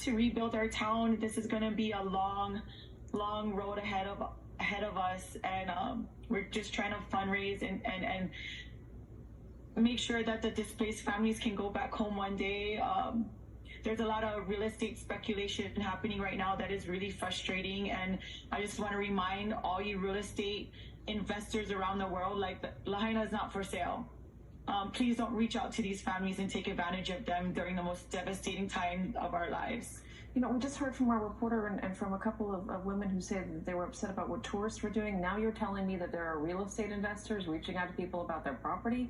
to rebuild our town. This is going to be a long road ahead of us, and we're just trying to fundraise and make sure that the displaced families can go back home one day. There's a lot of real estate speculation happening right now that is really frustrating, and I just want to remind all you real estate investors around the world, like, Lahaina is not for sale. Please don't reach out to these families and take advantage of them during the most devastating time of our lives. You know, we just heard from our reporter and from a couple of women who said that they were upset about what tourists were doing. Now you're telling me that there are real estate investors reaching out to people about their property.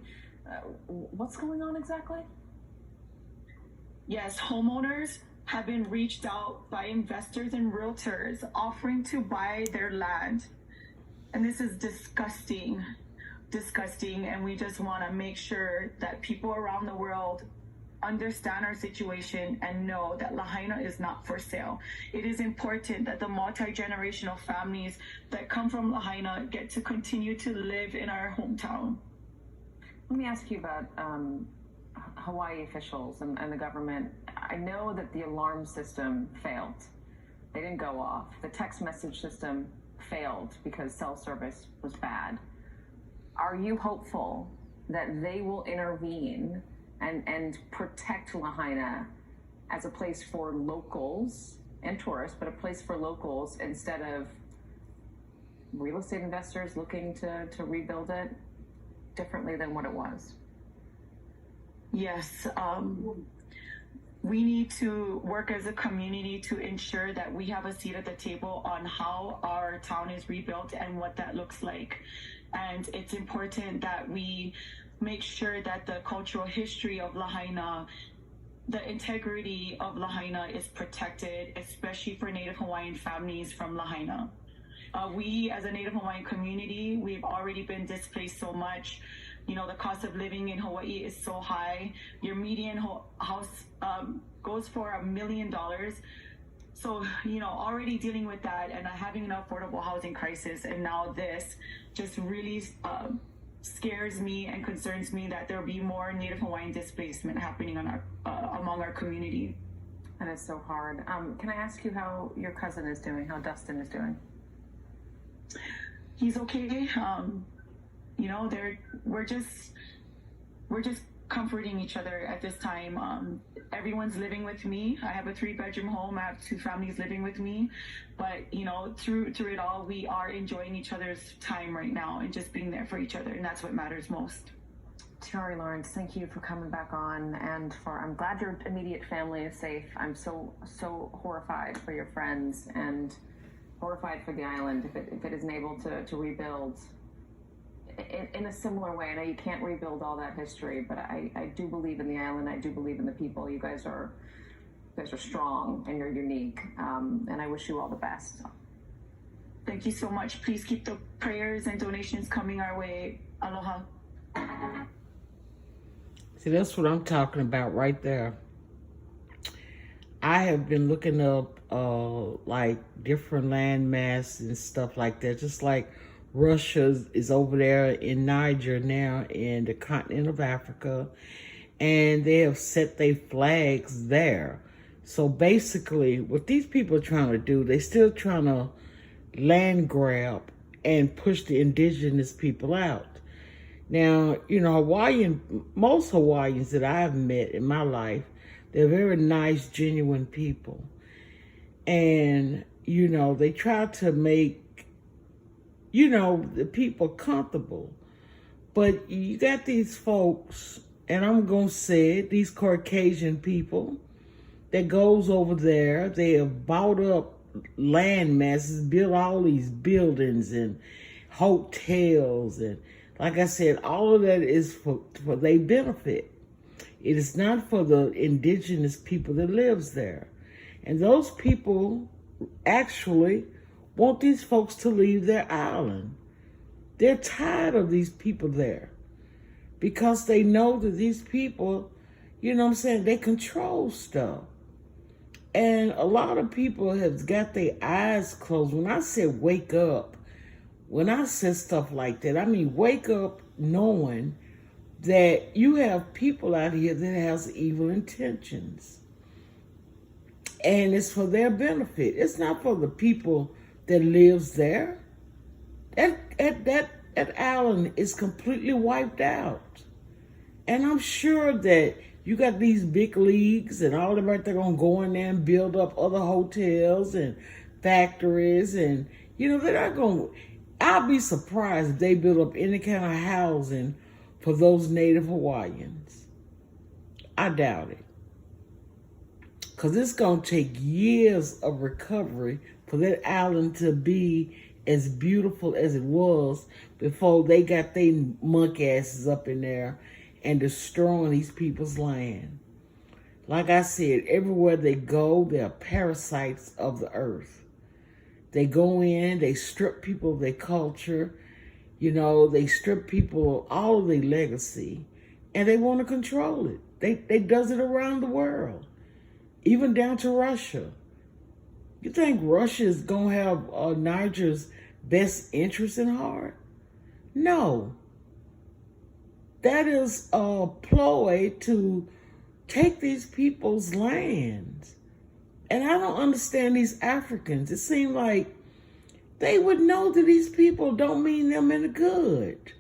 What's going on exactly? Yes, homeowners have been reached out by investors and realtors offering to buy their land. And this is disgusting, and we just want to make sure that people around the world understand our situation and know that Lahaina is not for sale. It is important that the multi-generational families that come from Lahaina get to continue to live in our hometown. Let me ask you about Hawaii officials and the government. I know that the alarm system failed. They didn't go off. The text message system failed because cell service was bad. Are you hopeful that they will intervene and protect Lahaina as a place for locals and tourists, but a place for locals instead of real estate investors looking to rebuild it differently than what it was? Yes, we need to work as a community to ensure that we have a seat at the table on how our town is rebuilt and what that looks like. And it's important that we make sure that the cultural history of Lahaina, the integrity of Lahaina is protected, especially for Native Hawaiian families from Lahaina. We, as a Native Hawaiian community, we've already been displaced so much. You know, the cost of living in Hawaii is so high. Your median house goes for $1 million. So, you know, already dealing with that and having an affordable housing crisis, and now this just really scares me and concerns me that there'll be more Native Hawaiian displacement happening on among our community. That is so hard. Can I ask you how your cousin is doing, how Dustin is doing? He's okay. You know, we're just comforting each other at this time. Everyone's living with me. I have a 3-bedroom home. I have 2 families living with me. But, you know, through it all, we are enjoying each other's time right now and just being there for each other. And that's what matters most. Tiare Lawrence, thank you for coming back on, and I'm glad your immediate family is safe. I'm so horrified for your friends and horrified for the island if it isn't able to rebuild in a similar way. I know you can't rebuild all that history, but I do believe in the island. I do believe in the people. You guys are strong and you're unique, and I wish you all the best. Thank you so much. Please keep the prayers and donations coming our way. Aloha. See, that's what I'm talking about right there. I have been looking up like different land masses and stuff like that, just like Russia is over there in Niger now, in the continent of Africa, and they have set their flags there. So basically, what these people are trying to do, they're still trying to land grab and push the indigenous people out. Now, you know, most Hawaiians that I've met in my life, they're very nice, genuine people. And, you know, they try to make, you know, the people comfortable. But you got these folks, and I'm going to say it, these Caucasian people that goes over there. They have bought up land masses, built all these buildings and hotels. And like I said, all of that is for their benefit. It is not for the indigenous people that lives there. And those people actually want these folks to leave their island. They're tired of these people there because they know that these people, you know what I'm saying, they control stuff. And a lot of people have got their eyes closed. When I said wake up, when I said stuff like that, I mean wake up knowing that you have people out here that has evil intentions. And it's for their benefit. It's not for the people that lives there. That island is completely wiped out. And I'm sure that you got these big leagues and all them right there gonna go in there and build up other hotels and factories, and they're not gonna. I'll be surprised if they build up any kind of housing for those Native Hawaiians. I doubt it. Because it's going to take years of recovery for that island to be as beautiful as it was before they got their monkey asses up in there and destroying these people's land. Like I said, everywhere they go, they're parasites of the earth. They go in, they strip people of their culture, they strip people of all of their legacy, and they want to control it. They does it around the world, even down to Russia. You think Russia is going to have Niger's best interest in heart? No. That is a ploy to take these people's lands. And I don't understand these Africans. It seems like they would know that these people don't mean them any good.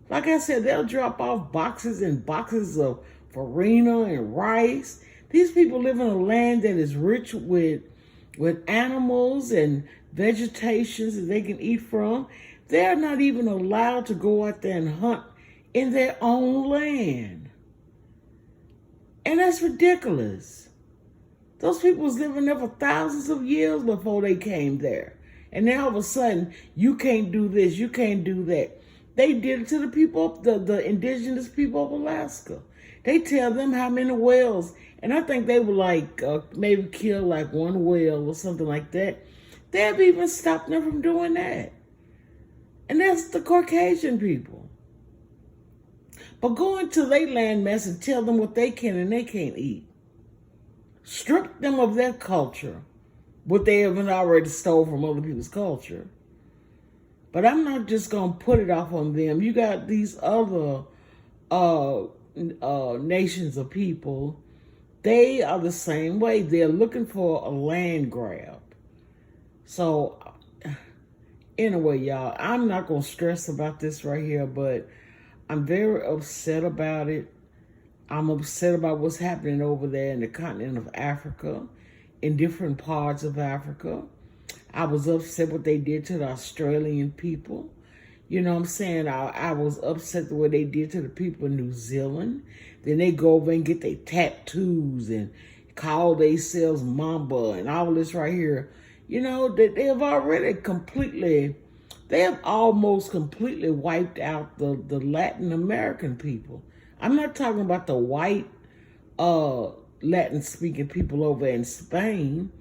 Like I said, they'll drop off boxes and boxes of farina and rice. These people live in a land that is rich with animals and vegetations that they can eat from. They're not even allowed to go out there and hunt in their own land. And that's ridiculous. Those people was living there for thousands of years before they came there. And now all of a sudden, you can't do this, you can't do that. They did it to the people, the indigenous people of Alaska. They tell them how many whales, and I think they were maybe kill one whale or something like that. They have even stopped them from doing that. And that's the Caucasian people. But go into their landmass and tell them what they can and they can't eat. Strip them of their culture, what they haven't already stole from other people's culture. But I'm not just going to put it off on them. You got these other nations of people. They are the same way. They're looking for a land grab. So anyway, y'all, I'm not going to stress about this right here, but I'm very upset about it. I'm upset about what's happening over there in the continent of Africa, in different parts of Africa. I was upset what they did to the Australian people. You know what I'm saying? I was upset the way they did to the people in New Zealand. Then they go over and get their tattoos and call themselves Mamba and all this right here. They have already they have almost completely wiped out the Latin American people. I'm not talking about the white Latin-speaking people over in Spain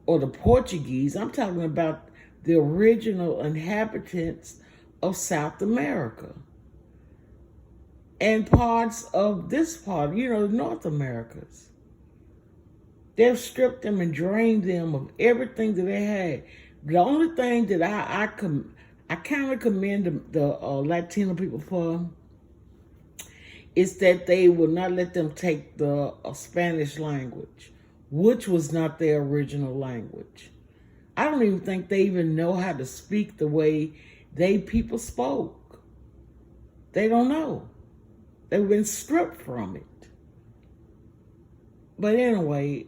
or the Portuguese. I'm talking about the original inhabitants of South America and parts of this part, North Americas. They've stripped them and drained them of everything that they had. The only thing that I kind of commend the Latino people for is that they will not let them take the Spanish language, which was not their original language. I don't even think they even know how to speak the way they people spoke. They don't know. They've been stripped from it. But anyway,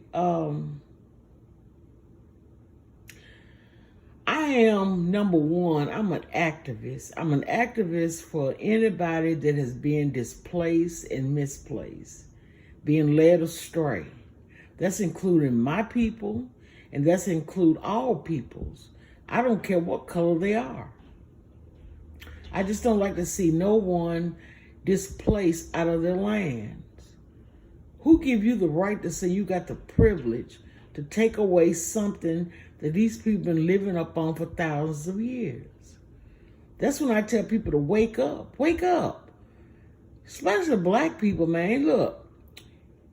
I am, number one, I'm an activist. I'm an activist for anybody that has been displaced and misplaced, being led astray. That's including my people, and that's include all peoples. I don't care what color they are. I just don't like to see no one displaced out of their lands. Who give you the right to say you got the privilege to take away something that these people been living up on for thousands of years? That's when I tell people to wake up. Wake up. Especially black people, man. Look,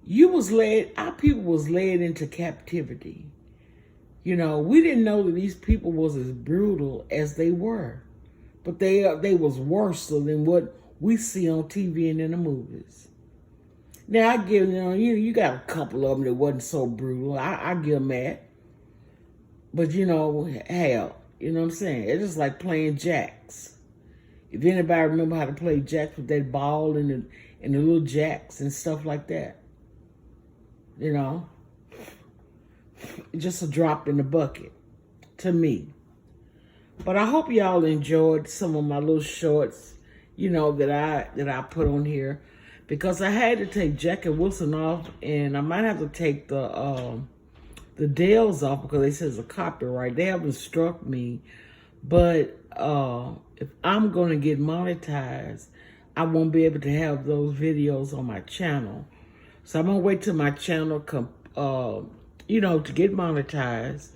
our people was led into captivity. We didn't know that these people was as brutal as they were. But they was worse than what we see on TV and in the movies. Now I give you got a couple of them that wasn't so brutal. I give them that. But hell, you know what I'm saying? It's just like playing jacks. If anybody remember how to play jacks with that ball and the little jacks and stuff like that, just a drop in the bucket to me. But I hope y'all enjoyed some of my little shorts, that I put on here, because I had to take Jackie Wilson off, and I might have to take the Dales off because they says a copyright. They haven't struck me, but if I'm gonna get monetized, I won't be able to have those videos on my channel. So I'm gonna wait till my channel to get monetized,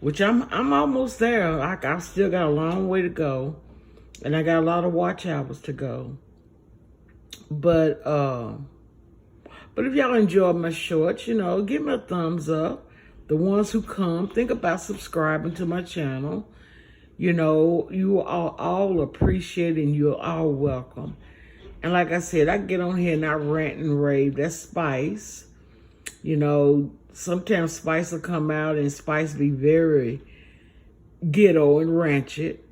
which I'm almost there. I still got a long way to go, and I got a lot of watch hours to go. But if y'all enjoy my shorts, give me a thumbs up. The ones who come, think about subscribing to my channel. You are all appreciated and you're all welcome. And like I said, I get on here and I rant and rave. That's Spice. Sometimes Spice will come out and Spice be very ghetto and ratchet.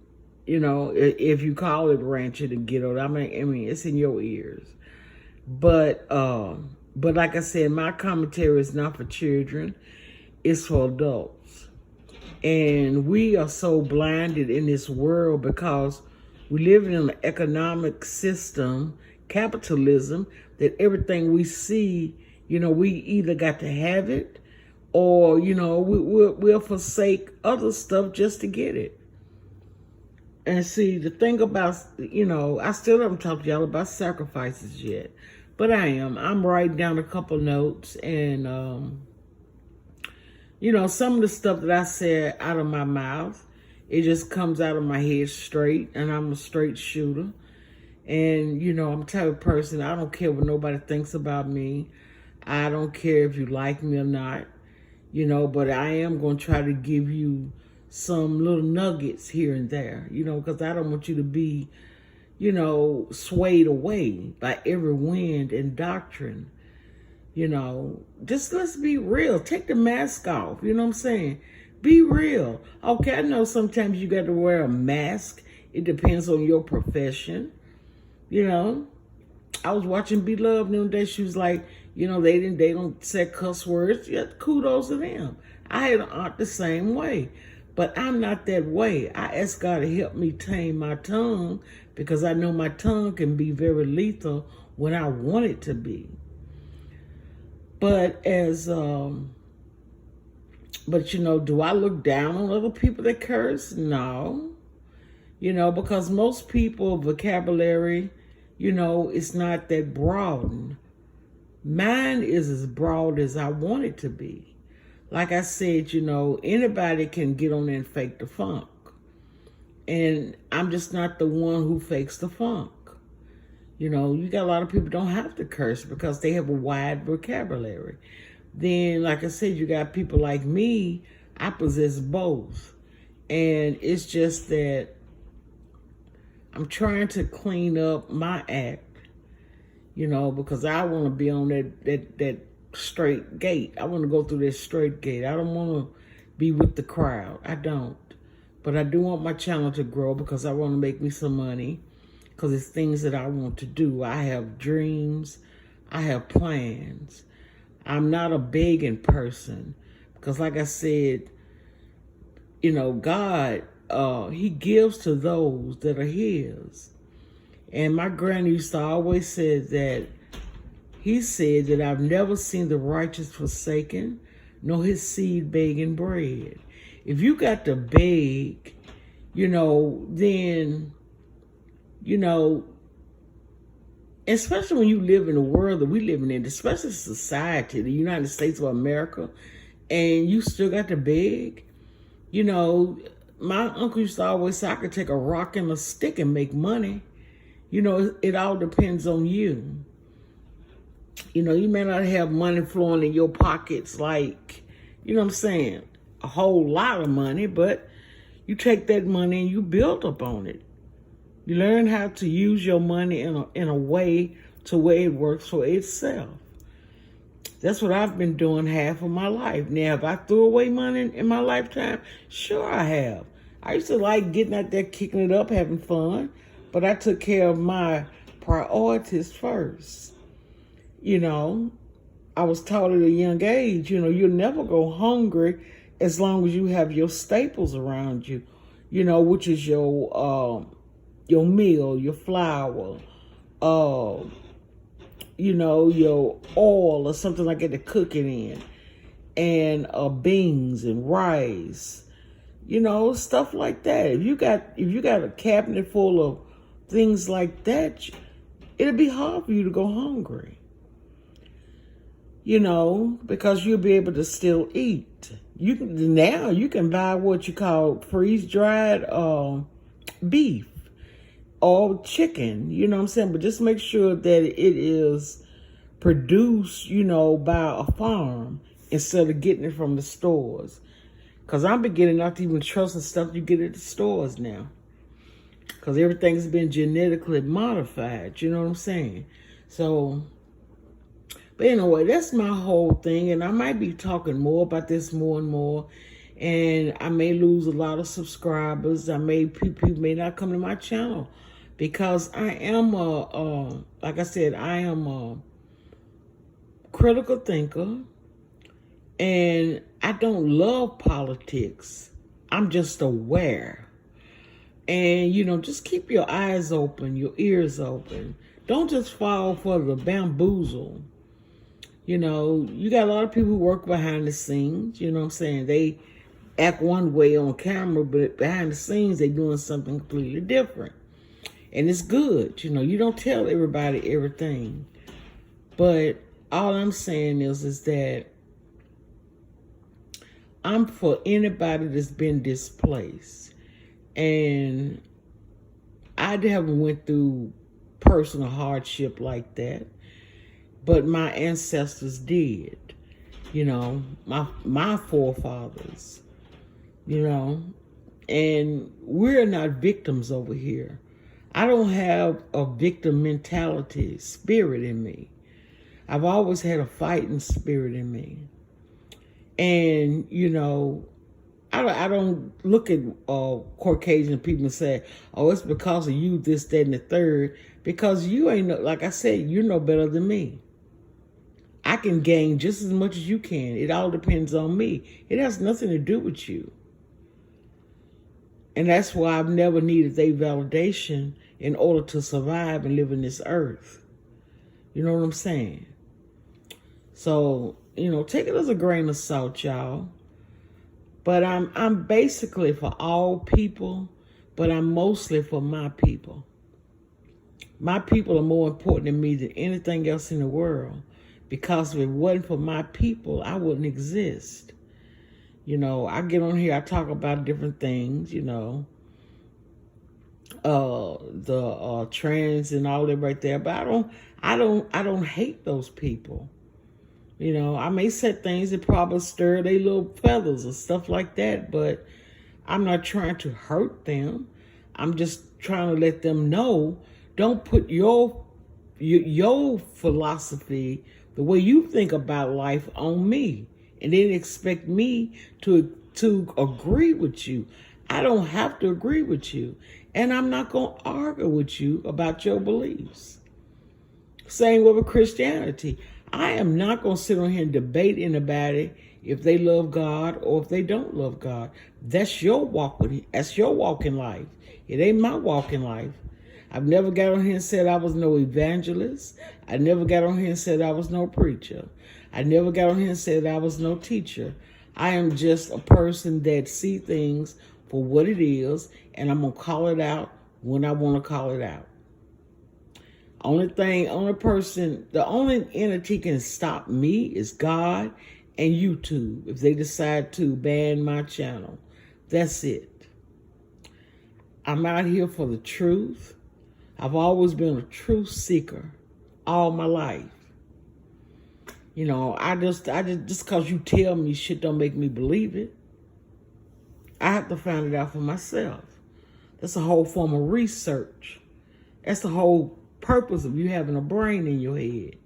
If you call it ratchet and ghetto, I mean, it's in your ears. But like I said, my commentary is not for children. It's for adults. And we are so blinded in this world because we live in an economic system, capitalism, that everything we see, we either got to have it or, we'll forsake other stuff just to get it. And see, the thing about, I still haven't talked to y'all about sacrifices yet, but I'm writing down a couple notes, and, some of the stuff that I said out of my mouth, it just comes out of my head straight, and I'm a straight shooter. And, I'm the type of person, I don't care what nobody thinks about me. I don't care if you like me or not, but I am going to try to give you some little nuggets here and there, because I don't want you to be, swayed away by every wind and doctrine. Just let's be real. Take the mask off. You know what I'm saying? Be real. Okay, I know sometimes you got to wear a mask. It depends on your profession. I was watching Beloved the other day. She was like, they don't say cuss words. Yeah, kudos to them. I had an aunt the same way. But I'm not that way. I ask God to help me tame my tongue because I know my tongue can be very lethal when I want it to be. But do I look down on other people that curse? No. Because most people vocabulary, it's not that broad. Mine is as broad as I want it to be. Like I said, anybody can get on there and fake the funk. And I'm just not the one who fakes the funk. You got a lot of people don't have to curse because they have a wide vocabulary. Then, like I said, you got people like me, I possess both. And it's just that I'm trying to clean up my act, because I want to be on that straight gate. I want to go through this straight gate. I don't want to be with the crowd. I don't. But I do want my channel to grow because I want to make me some money. Because it's things that I want to do. I have dreams. I have plans. I'm not a begging person. Because like I said, God, he gives to those that are his. And my granny used to always say that, he said that I've never seen the righteous forsaken, nor his seed begging bread. If you got to beg, then, especially when you live in the world that we living in, especially society, the United States of America, and you still got to beg, my uncle used to always say I could take a rock and a stick and make money. It all depends on you. You may not have money flowing in your pockets like, what I'm saying, a whole lot of money, but you take that money and you build up on it. You learn how to use your money in a way to where it works for itself. That's what I've been doing half of my life. Now, if I threw away money in my lifetime, sure I have. I used to like getting out there, kicking it up, having fun, but I took care of my priorities first. You know, I was taught at a young age, you know, you'll never go hungry as long as you have your staples around you, you know, which is your meal, your flour, you know, your oil or something like that to cook it in, and beans and rice, you know, stuff like that. If you got a cabinet full of things like that, it'll be hard for you to go hungry. You know, because you'll be able to still eat. You can buy what you call freeze-dried beef or chicken, you know what I'm saying? But just make sure that it is produced, you know, by a farm instead of getting it from the stores. Because I'm beginning not to even trust the stuff you get at the stores now. Because everything's been genetically modified, you know what I'm saying? So, but anyway, that's my whole thing. And I might be talking more about this more and more. And I may lose a lot of subscribers. People may not come to my channel. Because I am like I said, I am a critical thinker, and I don't love politics. I'm just aware. And, you know, just keep your eyes open, your ears open. Don't just fall for the bamboozle. You know, you got a lot of people who work behind the scenes, you know what I'm saying? They act one way on camera, but behind the scenes, they're doing something completely different. And it's good, you know, you don't tell everybody everything. But all I'm saying is that I'm for anybody that's been displaced. And I haven't went through personal hardship like that, but my ancestors did, you know, my forefathers, you know, and we're not victims over here. I don't have a victim mentality spirit in me. I've always had a fighting spirit in me. And, you know, I don't look at Caucasian people and say, oh, it's because of you, this, that, and the third. Because you ain't, like I said, you're no better than me. I can gain just as much as you can. It all depends on me. It has nothing to do with you. And that's why I've never needed their validation in order to survive and live in this earth. You know what I'm saying? So, you know, take it as a grain of salt, y'all. But I'm basically for all people, but I'm mostly for my people. My people are more important to me than anything else in the world. Because if it wasn't for my people, I wouldn't exist. You know, I get on here, I talk about different things, you know, the trans and all that right there, but I don't hate those people. You know, I may say things that probably stir their little feathers or stuff like that, but I'm not trying to hurt them. I'm just trying to let them know, don't put your philosophy, the way you think about life, on me. And then expect me to agree with you. I don't have to agree with you. And I'm not going to argue with you about your beliefs. Same with Christianity. I am not going to sit on here and debate anybody if they love God or if they don't love God. That's your walk that's your walk in life. It ain't my walk in life. I've never got on here and said I was no evangelist. I never got on here and said I was no preacher. I never got on here and said I was no teacher. I am just a person that see things for what it is, and I'm going to call it out when I want to call it out. The only entity can stop me is God and YouTube if they decide to ban my channel. That's it. I'm out here for the truth. I've always been a truth seeker all my life. You know, I just because you tell me shit don't make me believe it. I have to find it out for myself. That's a whole form of research. That's the whole purpose of you having a brain in your head.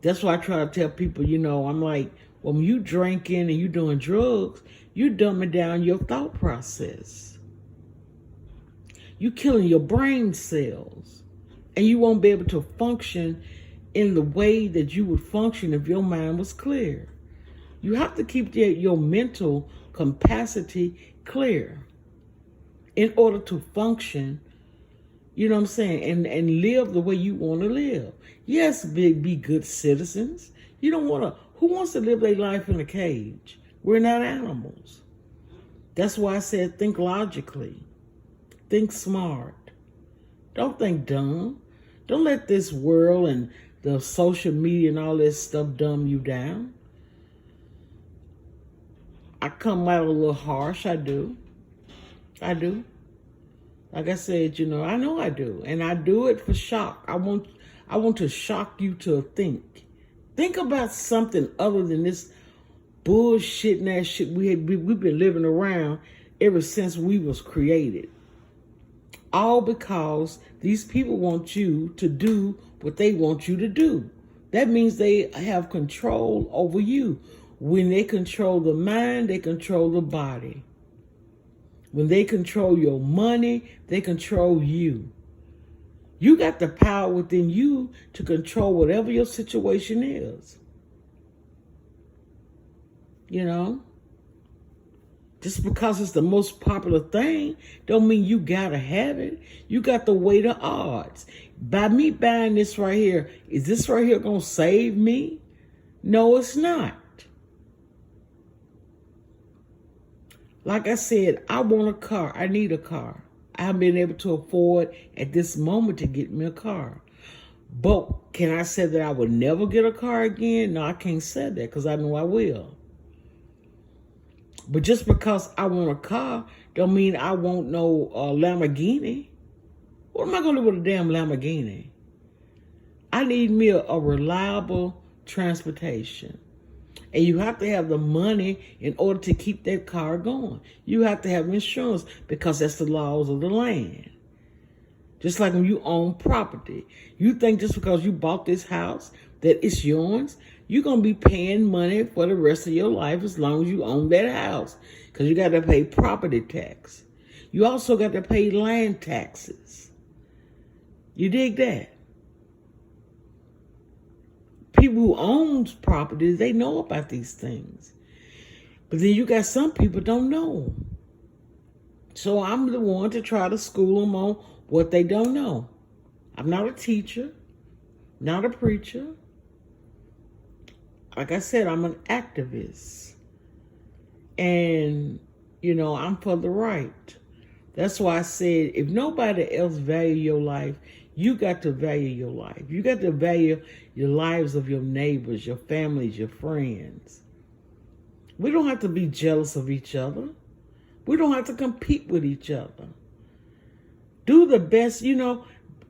That's why I try to tell people, I'm like, when you drinking and you doing drugs, you dumbing down your thought process. You killing your brain cells. And you won't be able to function in the way that you would function if your mind was clear. You have to keep your mental capacity clear in order to function, you know what I'm saying, and live the way you want to live. Yes, be good citizens. You don't want to, who wants to live their life in a cage? We're not animals. That's why I said think logically. Think smart. Don't think dumb. Don't let this world and the social media and all this stuff dumb you down. I come out a little harsh. I do. Like I said, I know I do. And I do it for shock. I want to shock you to think. Think about something other than this bullshit and that shit we've been living around ever since we was created. All because these people want you to do what they want you to do. That means they have control over you. When they control the mind, they control the body. When they control your money, they control you. You got the power within you to control whatever your situation is. Just because it's the most popular thing don't mean you gotta have it. You got to weigh the odds. By me buying this right here, is this right here gonna save me? No, it's not. Like I said, I want a car. I need a car. I haven't been able to afford at this moment to get me a car. But can I say that I would never get a car again? No, I can't say that because I know I will. But just because I want a car don't mean I want no Lamborghini. What am I going to do with a damn Lamborghini? I need me a reliable transportation. And you have to have the money in order to keep that car going. You have to have insurance because that's the laws of the land. Just like when you own property. You think just because you bought this house that it's yours, you're going to be paying money for the rest of your life as long as you own that house. Because you got to pay property tax. You also got to pay land taxes. You dig that? People who own properties, they know about these things. But then you got some people don't know. So I'm the one to try to school them on what they don't know. I'm not a teacher, not a preacher. Like I said, I'm an activist. And, I'm for the right. That's why I said, if nobody else value your life, you got to value your life. You got to value your lives of your neighbors, your families, your friends. We don't have to be jealous of each other. We don't have to compete with each other. Do the best,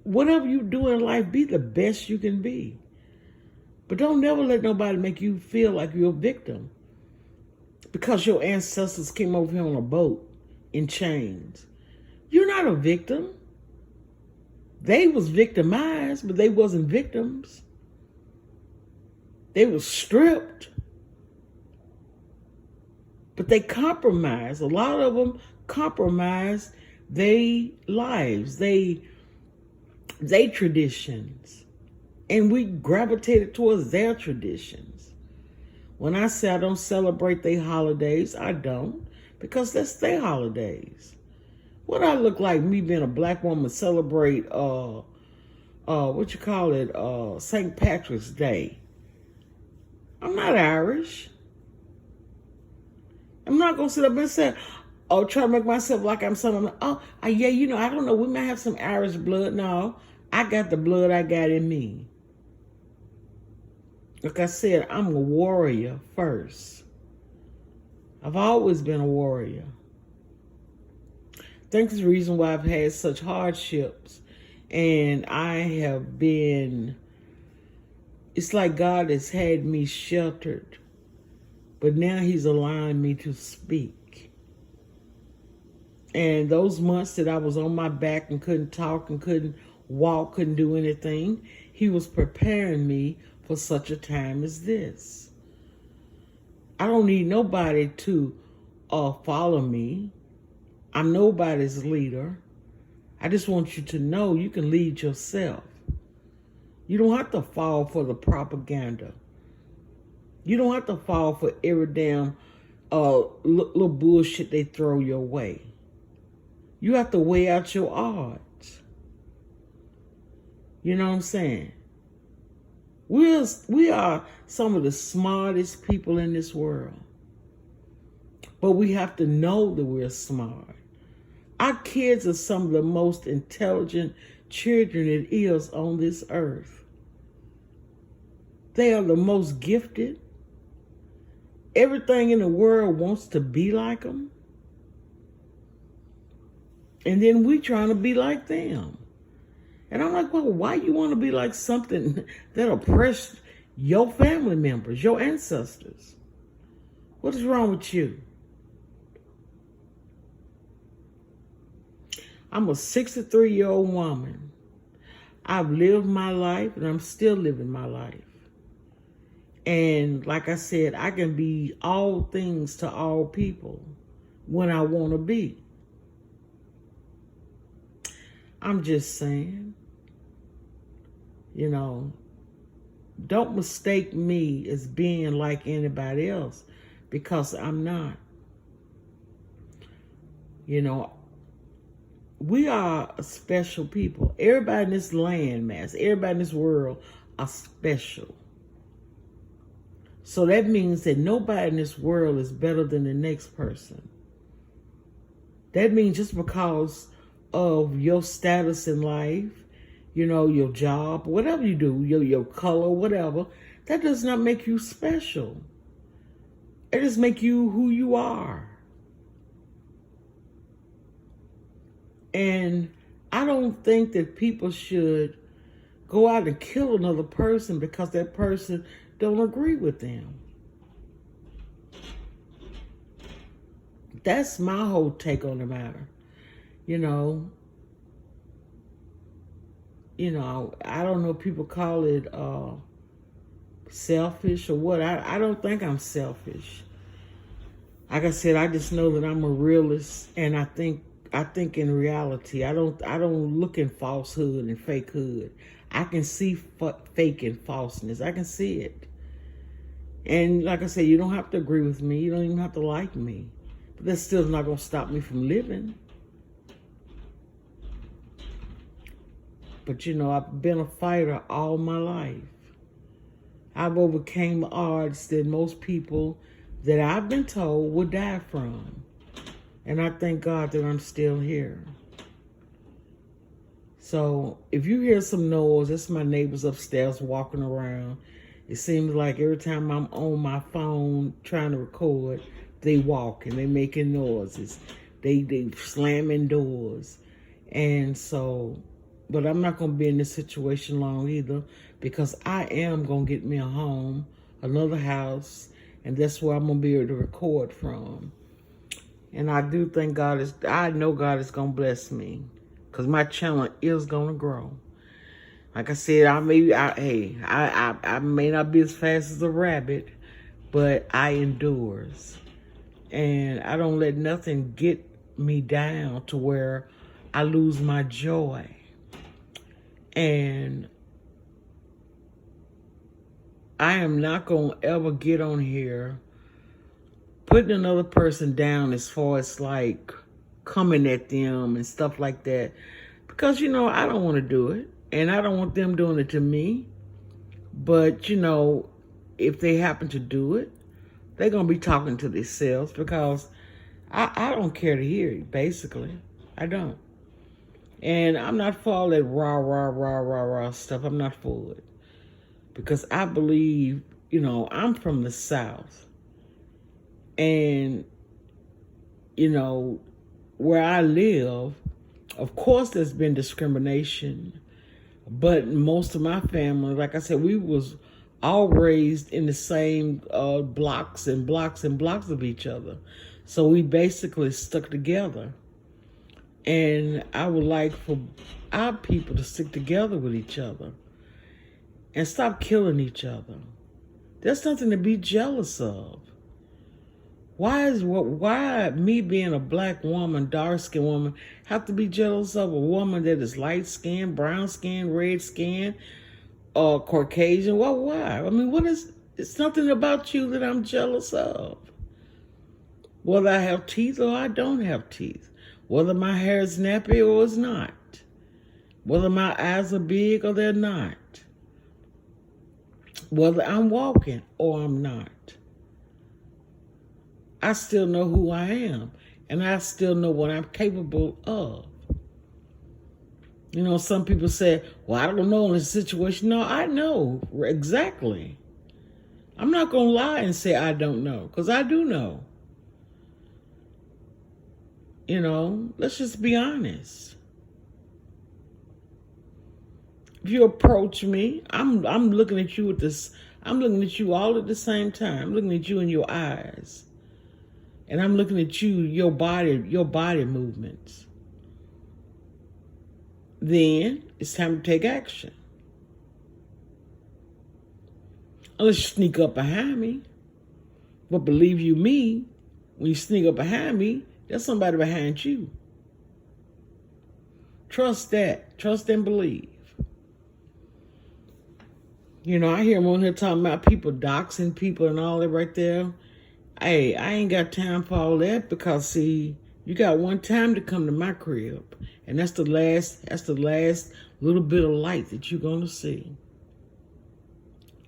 whatever you do in life, be the best you can be. But don't never let nobody make you feel like you're a victim because your ancestors came over here on a boat in chains. You're not a victim. They was victimized, but they wasn't victims. They was stripped. But they compromised. A lot of them compromised their lives, they traditions. And we gravitated towards their traditions. When I say I don't celebrate their holidays, I don't. Because that's their holidays. What I look like, me being a black woman, celebrate, St. Patrick's Day. I'm not Irish. I'm not going to sit up and say, try to make myself like I'm something. I don't know, we might have some Irish blood. No, I got the blood I got in me. Like I said, I'm a warrior first. I've always been a warrior. I think it's the reason why I've had such hardships. And it's like God has had me sheltered. But now he's allowing me to speak. And those months that I was on my back and couldn't talk and couldn't walk, couldn't do anything, he was preparing me for such a time as this. I don't need nobody to follow me. I'm nobody's leader. I just want you to know you can lead yourself. You don't have to fall for the propaganda. You don't have to fall for every damn little bullshit they throw your way. You have to weigh out your odds. You know what I'm saying? We are some of the smartest people in this world. But we have to know that we're smart. Our kids are some of the most intelligent children it is on this earth. They are the most gifted. Everything in the world wants to be like them. And then we trying to be like them. And I'm like, well, why you want to be like something that oppressed your family members, your ancestors? What is wrong with you? I'm a 63-year-old woman. I've lived my life and I'm still living my life. And like I said, I can be all things to all people when I want to be. I'm just saying, don't mistake me as being like anybody else, because I'm not. We are a special people. Everybody in this landmass, everybody in this world are special. So that means that nobody in this world is better than the next person. That means just because of your status in life, your job, whatever you do, your color, whatever, that does not make you special. It just makes you who you are. And I don't think that people should go out and kill another person because that person don't agree with them. That's my whole take on the matter. I don't know if people call it selfish or what. I don't think I'm selfish. Like I said, I just know that I'm a realist, and I think in reality. I don't look in falsehood and fakehood. I can see fake and falseness. I can see it. And like I said, you don't have to agree with me. You don't even have to like me. But that's still not going to stop me from living. But I've been a fighter all my life. I've overcame odds that most people that I've been told would die from. And I thank God that I'm still here. So if you hear some noise, that's my neighbors upstairs walking around. It seems like every time I'm on my phone trying to record, they walk and they making noises. They slamming doors. And so, but I'm not going to be in this situation long either, because I am going to get me a home, another house, and that's where I'm going to be able to record from. And I do think I know God is going to bless me, because my channel is going to grow. Like I said, I may not be as fast as a rabbit, but I endures. And I don't let nothing get me down to where I lose my joy. And I am not going to ever get on here putting another person down as far as like coming at them and stuff like that. Because, I don't want to do it. And I don't want them doing it to me. But, if they happen to do it, they're going to be talking to themselves, because I don't care to hear it, basically. I don't. And I'm not for all that rah stuff. I'm not for it. Because I believe, I'm from the South. And, where I live, of course there's been discrimination. But most of my family, like I said, we was all raised in the same blocks and blocks and blocks of each other. So we basically stuck together. And I would like for our people to stick together with each other. and stop killing each other. There's nothing to be jealous of. Why me being a black woman, dark-skinned woman, have to be jealous of a woman that is light-skinned, brown-skinned, red-skinned, or Caucasian? Well, why? I mean, it's nothing about you that I'm jealous of. Whether I have teeth or I don't have teeth. Whether my hair is nappy or it's not. Whether my eyes are big or they're not. Whether I'm walking or I'm not. I still know who I am. And I still know what I'm capable of. You know, some people say, well, I don't know in this situation. No, I know exactly. I'm not going to lie and say I don't know, because I do know. You know, let's just be honest. If you approach me, I'm looking at you with this. I'm looking at you all at the same time. I'm looking at you in your eyes. And I'm looking at you, your body movements. Then it's time to take action. Unless you sneak up behind me. But believe you me, when you sneak up behind me, there's somebody behind you. Trust that. Trust and believe. You know, I hear them on here talking about people doxing people and all that right there. Hey, I ain't got time for all that, because see, you got one time to come to my crib, and that's the last little bit of light that you're gonna see.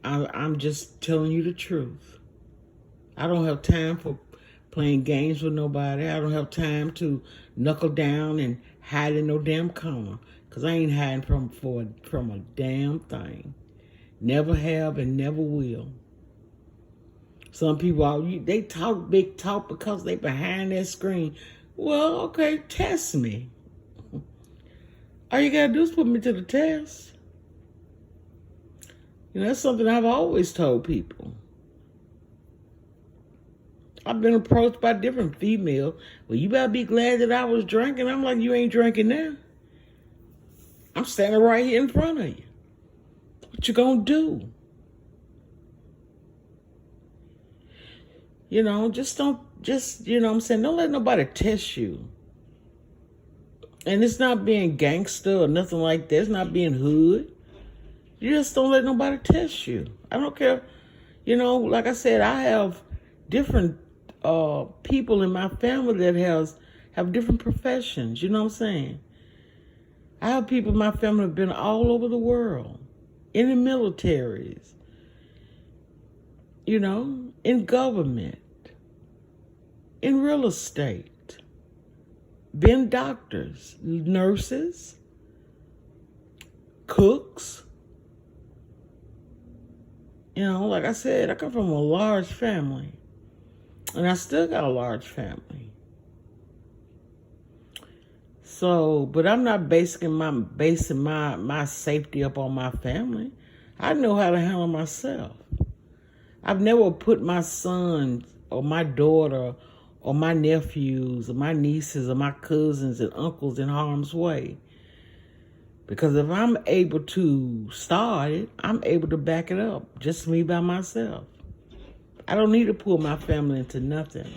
I'm just telling you the truth. I don't have time for playing games with nobody. I don't have time to knuckle down and hide in no damn corner, because I ain't hiding from a damn thing. Never have and never will. Some people, they talk big talk because they behind that screen. Well, okay, test me. All you gotta do is put me to the test. You know, that's something I've always told people. I've been approached by different females. Well, you better be glad that I was drinking. I'm like, you ain't drinking now. I'm standing right here in front of you. What you gonna do? You know, you know what I'm saying? Don't let nobody test you. And it's not being gangster or nothing like that. It's not being hood. You just don't let nobody test you. I don't care. You know, like I said, I have different people in my family that have different professions. You know what I'm saying? I have people in my family have been all over the world. In the militaries. You know, in government. In real estate. Been doctors, nurses, cooks. You know, like I said, I come from a large family. And I still got a large family. So, but I'm not basing my safety up on my family. I know how to handle myself. I've never put my son or my daughter or my nephews or my nieces or my cousins and uncles in harm's way. Because if I'm able to start it, I'm able to back it up. Just me by myself. I don't need to pull my family into nothing.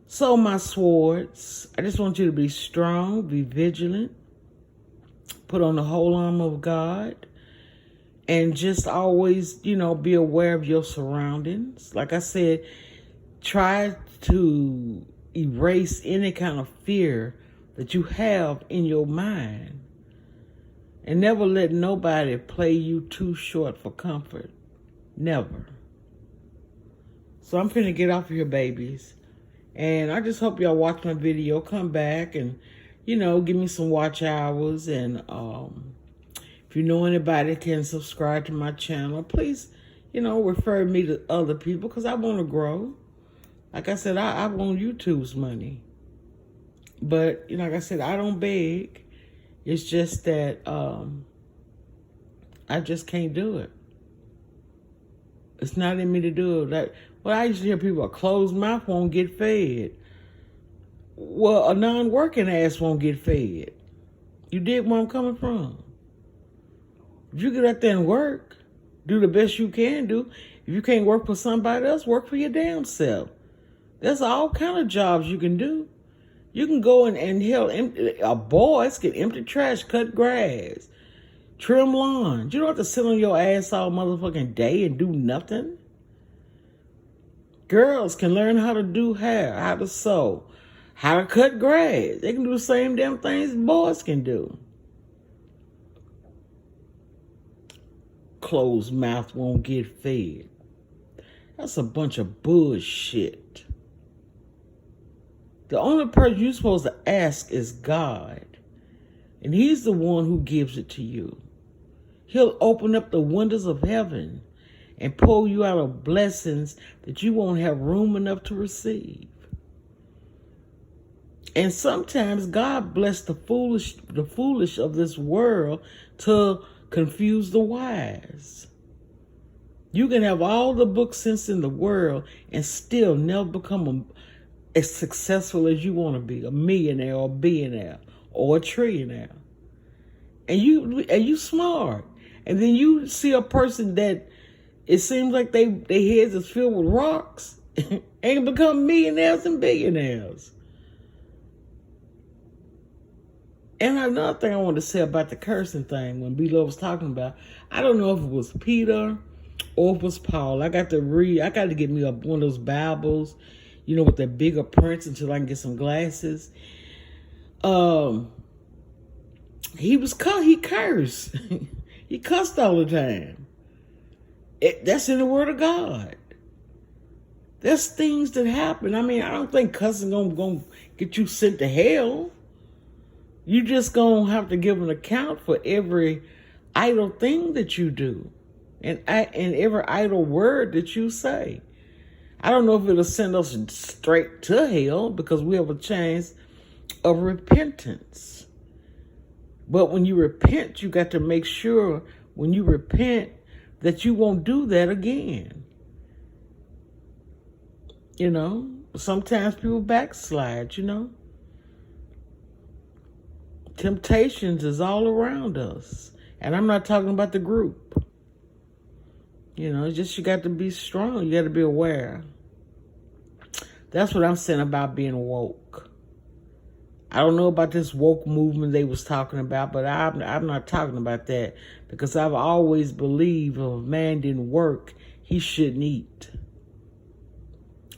So my swords, I just want you to be strong, be vigilant, put on the whole armor of God, and just always, you know, be aware of your surroundings. Like I said, try to erase any kind of fear that you have in your mind. And never let nobody play you too short for comfort. Never. So I'm finna get off of here, babies. And I just hope y'all watch my video. Come back and, you know, give me some watch hours. And if you know anybody can subscribe to my channel, please, you know, refer me to other people, because I want to grow. Like I said, I want YouTube's money. But, you know, like I said, I don't beg. It's just that I just can't do it. It's not in me to do it. Well, I used to hear people, a closed mouth won't get fed. Well, a non-working ass won't get fed. You dig where I'm coming from? If you get out there and work, do the best you can do. If you can't work for somebody else, work for your damn self. There's all kind of jobs you can do. You can go and help boys can empty trash, cut grass, trim lawns. You don't have to sit on your ass all motherfucking day and do nothing. Girls can learn how to do hair, how to sew, how to cut grass. They can do the same damn things boys can do. Closed mouth won't get fed. That's a bunch of bullshit. The only person you're supposed to ask is God. And he's the one who gives it to you. He'll open up the windows of heaven and pour you out of blessings that you won't have room enough to receive. And sometimes God bless the foolish of this world to confuse the wise. You can have all the book sense in the world and still never become as successful as you want to be, a millionaire or a billionaire or a trillionaire. And you smart. And then you see a person that it seems like their heads is filled with rocks and become millionaires and billionaires. And another thing I want to say about the cursing thing, when B-Lo was talking about, I don't know if it was Peter or if it was Paul. I got to get me one of those Bibles, you know, with the bigger prints until I can get some glasses. He cursed. He cussed all the time. That's in the Word of God. There's things that happen. I mean, I don't think cussing gonna get you sent to hell. You just gonna have to give an account for every idle thing that you do, and every idle word that you say. I don't know if it'll send us straight to hell because we have a chance of repentance. But when you repent, you got to make sure when you repent that you won't do that again. You know, sometimes people backslide, you know. Temptations is all around us. And I'm not talking about the group. You know, it's just you got to be strong. You got to be aware. That's what I'm saying about being woke. I don't know about this woke movement they was talking about, but I'm not talking about that because I've always believed if a man didn't work, he shouldn't eat.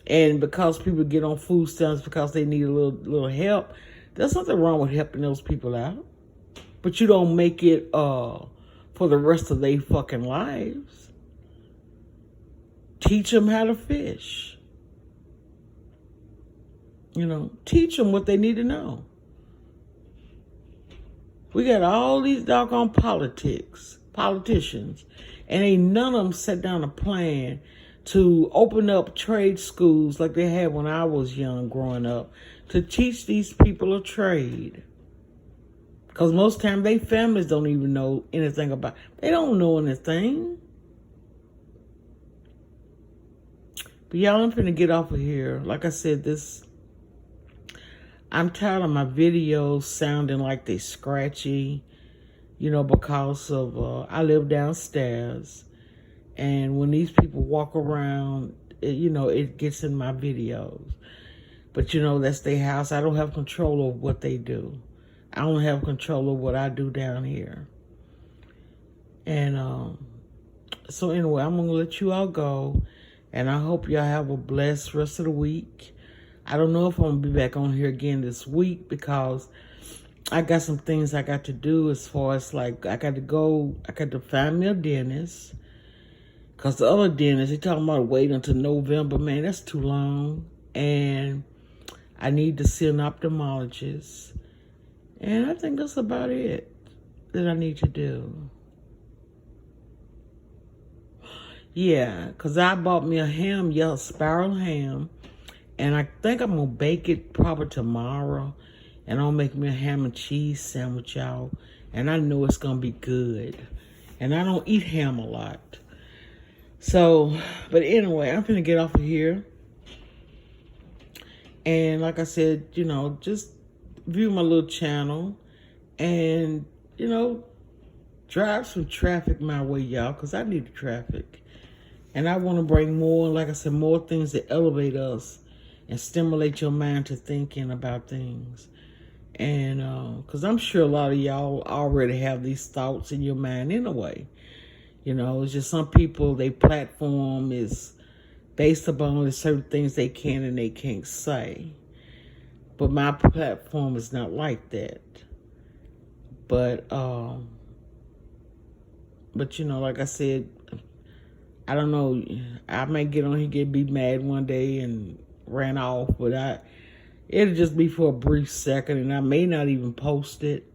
And because people get on food stamps because they need a little help, there's nothing wrong with helping those people out. But you don't make it for the rest of their fucking lives. Teach them how to fish. You know, teach them what they need to know. We got all these doggone politicians, and ain't none of them sat down a plan to open up trade schools like they had when I was young growing up to teach these people a trade. Because most times they families don't even know anything about it. They don't know anything. But y'all, I'm finna get off of here. Like I said, I'm tired of my videos sounding like they scratchy, you know, because of, I live downstairs. And when these people walk around, it gets in my videos. But, you know, that's their house. I don't have control of what they do. I don't have control of what I do down here. And so anyway, I'm going to let you all go. And I hope y'all have a blessed rest of the week. I don't know if I'm going to be back on here again this week because I got some things I got to do as far as like I got to find me a dentist. Because the other dentist, they talking about waiting until November. Man, that's too long. And I need to see an ophthalmologist. And I think that's about it that I need to do. Yeah, because I bought me a ham, spiral ham. And I think I'm going to bake it probably tomorrow. And I'll make me a ham and cheese sandwich, y'all. And I know it's going to be good. And I don't eat ham a lot. So, but anyway, I'm going to get off of here. And like I said, you know, just view my little channel. And, you know, drive some traffic my way, y'all, because I need the traffic. And I want to bring more, like I said, more things that elevate us and stimulate your mind to thinking about things. And because I'm sure a lot of y'all already have these thoughts in your mind anyway. You know, it's just some people, their platform is based upon the certain things they can and they can't say. But my platform is not like that. But you know, like I said, I don't know. I may get on here, be mad one day and ran off, but it'll just be for a brief second, and I may not even post it.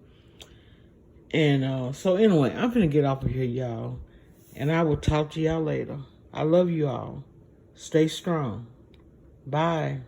And so anyway, I'm gonna get off of here, y'all, and I will talk to y'all later. I love you all. Stay strong. Bye.